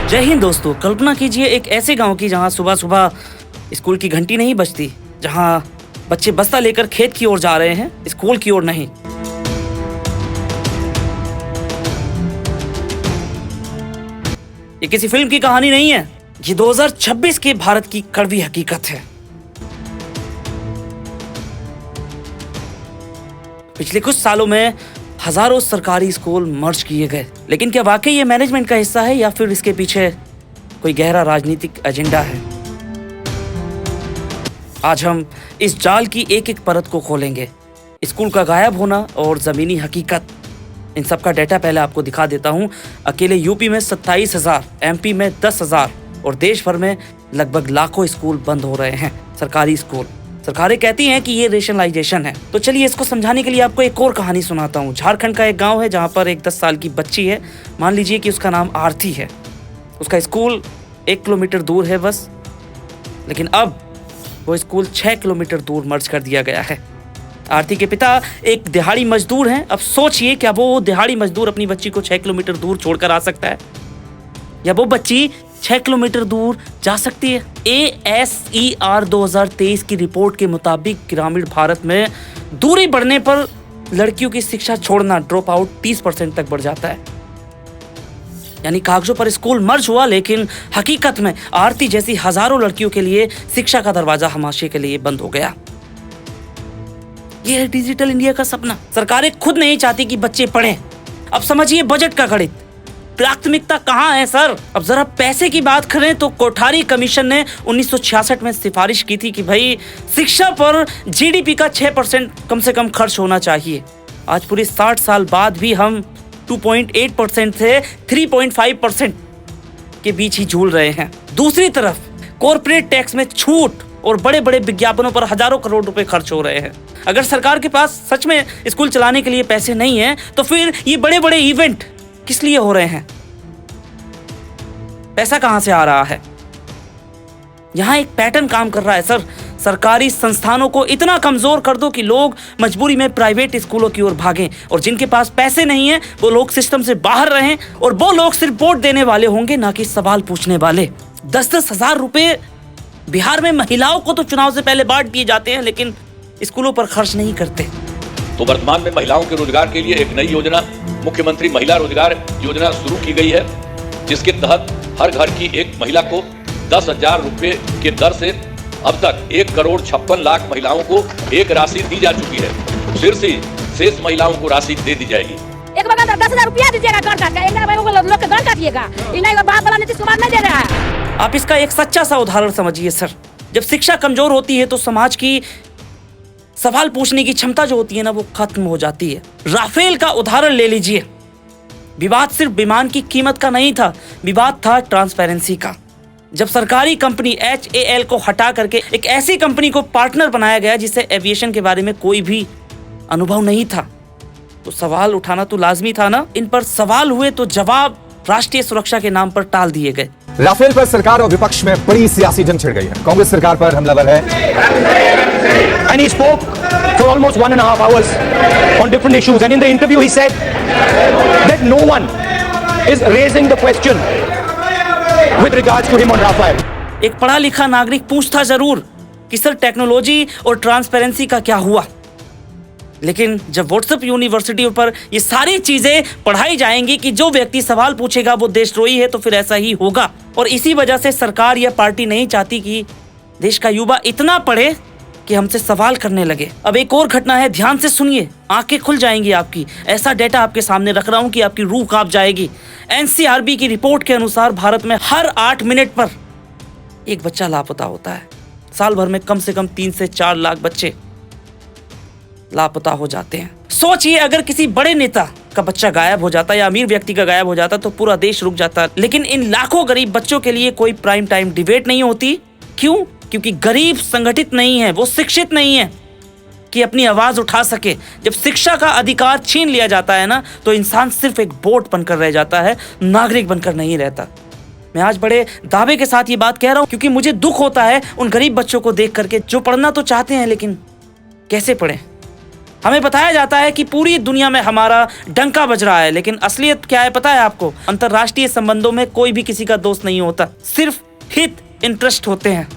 जय हिंद दोस्तों। कल्पना कीजिए एक ऐसे गांव की जहां सुबह सुबह स्कूल की घंटी नहीं बजती, जहां बच्चे बस्ता लेकर खेत की ओर जा रहे हैं, स्कूल की ओर नहीं। ये किसी फिल्म की कहानी नहीं है, ये 2026 के भारत की कड़वी हकीकत है। पिछले कुछ सालों में हजारों सरकारी स्कूल मर्ज किए गए, लेकिन क्या वाकई ये मैनेजमेंट का हिस्सा है या फिर इसके पीछे कोई गहरा राजनीतिक एजेंडा है? आज हम इस जाल की एक एक परत को खोलेंगे। स्कूल का गायब होना और जमीनी हकीकत, इन सब का डेटा पहले आपको दिखा देता हूं। अकेले यूपी में 27,000, एमपी में 10,000 और देश भर में लगभग लाखों स्कूल बंद हो रहे हैं, सरकारी स्कूल। सरकारें कहती हैं कि ये रेशनलाइजेशन है। तो चलिए इसको समझाने के लिए आपको एक और कहानी सुनाता हूँ। झारखंड का एक गांव है जहाँ पर एक 10 साल की बच्ची है। मान लीजिए कि उसका नाम आरती है। उसका स्कूल 1 किलोमीटर दूर है बस, लेकिन अब वो स्कूल 6 किलोमीटर दूर मर्ज कर दिया गया है। आरती के पिता एक दिहाड़ी मजदूर हैं। अब सोचिए, क्या वो दिहाड़ी मजदूर अपनी बच्ची को 6 किलोमीटर दूर छोड़कर आ सकता है, या वो बच्ची 6 किलोमीटर दूर जा सकती है? ASER 2023 की रिपोर्ट के मुताबिक ग्रामीण भारत में दूरी बढ़ने पर लड़कियों की शिक्षा छोड़ना, ड्रॉप आउट 30% तक बढ़ जाता है। यानी कागजों पर स्कूल मर्ज हुआ, लेकिन हकीकत में आरती जैसी हजारों लड़कियों के लिए शिक्षा का दरवाजा हमेशा के लिए बंद हो गया। यह है डिजिटल इंडिया का सपना। सरकारें खुद नहीं चाहती कि बच्चे पढ़ें। अब समझिए बजट का गणित, प्राथमिकता कहां है सर? अब जरा पैसे की बात करें तो कोठारी कमीशन ने 1966 में सिफारिश की थी कि भाई शिक्षा पर जीडीपी का 6% कम से कम खर्च होना चाहिए। आज पूरे 60 साल बाद भी हम 2.8% से 3.5% के बीच ही झूल रहे हैं। दूसरी तरफ कॉर्पोरेट टैक्स में छूट और बड़े बड़े विज्ञापनों पर हजारों करोड़ रुपए खर्च हो रहे हैं। अगर सरकार के पास सच में स्कूल चलाने के लिए पैसे नहीं है, तो फिर ये बड़े बड़े इवेंट किस लिए हो रहे हैं? पैसा कहां से आ रहा है? यहां एक पैटर्न काम कर रहा है सर। सरकारी संस्थानों को इतना कमजोर कर दो कि लोग मजबूरी में प्राइवेट स्कूलों की ओर भागें, और जिनके पास पैसे नहीं है वो लोग सिस्टम से बाहर रहें, और वो लोग सिर्फ वोट देने वाले होंगे, ना कि सवाल पूछने वाले। 10-10 हजार रुपए बिहार में महिलाओं को तो चुनाव से पहले बांट दिए जाते हैं, लेकिन स्कूलों पर खर्च नहीं करते। तो वर्तमान में महिलाओं के रोजगार के लिए एक नई योजना, मुख्यमंत्री महिला रोजगार योजना शुरू की गई है, जिसके तहत हर घर की एक महिला को 10,000 रुपए के दर से अब तक 1,56,00,000 महिलाओं को एक राशि दी जा चुकी है। फिर से शेष महिलाओं को राशि दे दी जाएगी। एक बार 10,000 रुपया दीजिएगा, घर का लोग घर काटिएगा, बाप वाला नीतीश कुमार नहीं दे रहा है। आप इसका एक सच्चा सा उदाहरण समझिए सर। जब शिक्षा कमजोर होती है तो समाज की सवाल पूछने की क्षमता जो होती है ना, वो खत्म हो जाती है। राफेल का उदाहरण ले लीजिए। विवाद सिर्फ विमान की कीमत का नहीं था, विवाद था ट्रांसपेरेंसी का। जब सरकारी कंपनी HAL को हटा करके एक ऐसी कंपनी को पार्टनर बनाया गया जिसे एविएशन के बारे में कोई भी अनुभव नहीं था, तो सवाल उठाना तो लाजमी था ना। इन पर सवाल हुए तो जवाब राष्ट्रीय सुरक्षा के नाम पर टाल दिए गए। राफेल पर सरकार और विपक्ष में बड़ी सियासी जंग छिड़ गई है। कांग्रेस सरकार पर हमलावर है। And he spoke for almost 1.5 hours on different issues. And in the interview, he said that no one is raising the question with regards to him on Rafael. एक पढ़ा लिखा नागरिक पूछता जरूर कि सर टेक्नोलॉजी और ट्रांसपेरेंसी का क्या हुआ, लेकिन जब व्हाट्सएप यूनिवर्सिटी पर ये सारी चीजें पढ़ाई जाएंगी कि जो व्यक्ति सवाल पूछेगा वो देशद्रोही है, तो फिर ऐसा ही होगा। और इसी वजह से सरकार या पार्टी नहीं चाहती कि देश का युवा इतना पढ़े कि हमसे सवाल करने लगे। अब एक और घटना है, ध्यान से सुनिए, आंखें खुल जाएंगी आपकी। ऐसा डेटा आपके सामने रख रहा हूं कि आपकी रूह कांप जाएगी। NCRB की रिपोर्ट के अनुसार भारत में हर 8 मिनट पर एक बच्चा लापता होता है। साल भर में कम से कम 3 से 4 लाख बच्चे लापता हो जाते हैं। सोचिए, अगर किसी बड़े नेता का बच्चा गायब हो जाता या अमीर व्यक्ति का गायब हो जाता तो पूरा देश रुक जाता, लेकिन इन लाखों गरीब बच्चों के लिए कोई प्राइम टाइम डिबेट नहीं होती। क्यों? क्योंकि गरीब संगठित नहीं है, वो शिक्षित नहीं है कि अपनी आवाज उठा सके। जब शिक्षा का अधिकार छीन लिया जाता है ना, तो इंसान सिर्फ एक वोट बनकर रह जाता है, नागरिक बनकर नहीं रहता। मैं आज बड़े दावे के साथ ये बात कह रहा हूं क्योंकि मुझे दुख होता है उन गरीब बच्चों को देख करके जो पढ़ना तो चाहते हैं, लेकिन कैसे पढ़ें? हमें बताया जाता है कि पूरी दुनिया में हमारा डंका बज रहा है, लेकिन असलियत क्या है पता है आपको? अंतरराष्ट्रीय संबंधों में कोई भी किसी का दोस्त नहीं होता, सिर्फ हित इंटरेस्ट होते हैं।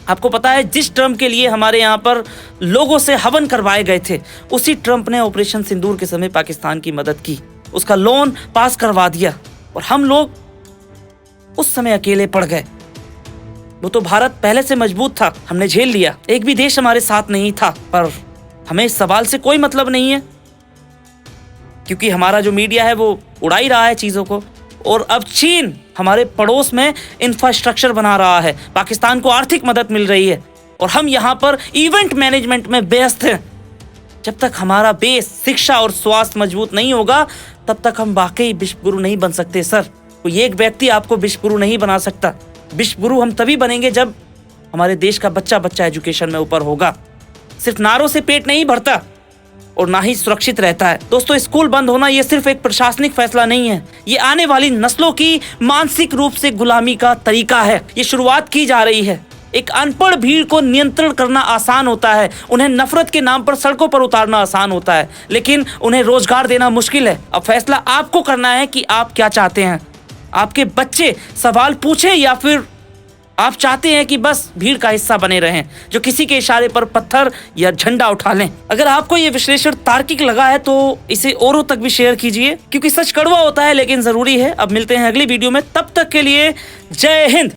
आपको पता है जिस ट्रम्प के लिए हमारे यहाँ पर लोगों से हवन करवाए गए थे, उसी ट्रम्प ने ऑपरेशन सिंदूर के समय पाकिस्तान की मदद की, उसका लोन पास करवा दिया और हम लोग उस समय अकेले पड़ गए। वो तो भारत पहले से मजबूत था, हमने झेल लिया, एक भी देश हमारे साथ नहीं था। पर हमें इस सवाल से कोई मतलब नहीं है, क्योंकि हमारा जो मीडिया है वो उड़ा ही रहा है चीजों को। और अब चीन हमारे पड़ोस में इंफ्रास्ट्रक्चर बना रहा है, पाकिस्तान को आर्थिक मदद मिल रही है और हम यहाँ पर इवेंट मैनेजमेंट में व्यस्त हैं। जब तक हमारा बेस शिक्षा और स्वास्थ्य मजबूत नहीं होगा, तब तक हम वाकई विश्व गुरु नहीं बन सकते सर। कोई एक व्यक्ति आपको विश्व गुरु नहीं बना सकता। विश्व गुरु हम तभी बनेंगे जब हमारे देश का बच्चा बच्चा एजुकेशन में ऊपर होगा। सिर्फ नारों से पेट नहीं भरता और ना ही सुरक्षित रहता है। दोस्तों, स्कूल बंद होना ये सिर्फ एक प्रशासनिक फैसला नहीं है, ये आने वाली नस्लों की मानसिक रूप से गुलामी का तरीका है। ये शुरुआत की जा रही है। एक अनपढ़ भीड़ को नियंत्रण करना आसान होता है, उन्हें नफरत के नाम पर सड़कों पर उतारना आसान होता है, लेकिन उन्हें रोजगार देना मुश्किल है। अब फैसला आपको करना है कि आप क्या चाहते हैं। आपके बच्चे सवाल पूछें या फिर आप चाहते हैं कि बस भीड़ का हिस्सा बने रहें, जो किसी के इशारे पर पत्थर या झंडा उठा लें। अगर आपको ये विश्लेषण तार्किक लगा है तो इसे औरों तक भी शेयर कीजिए, क्योंकि सच कड़वा होता है लेकिन जरूरी है। अब मिलते हैं अगली वीडियो में, तब तक के लिए जय हिंद।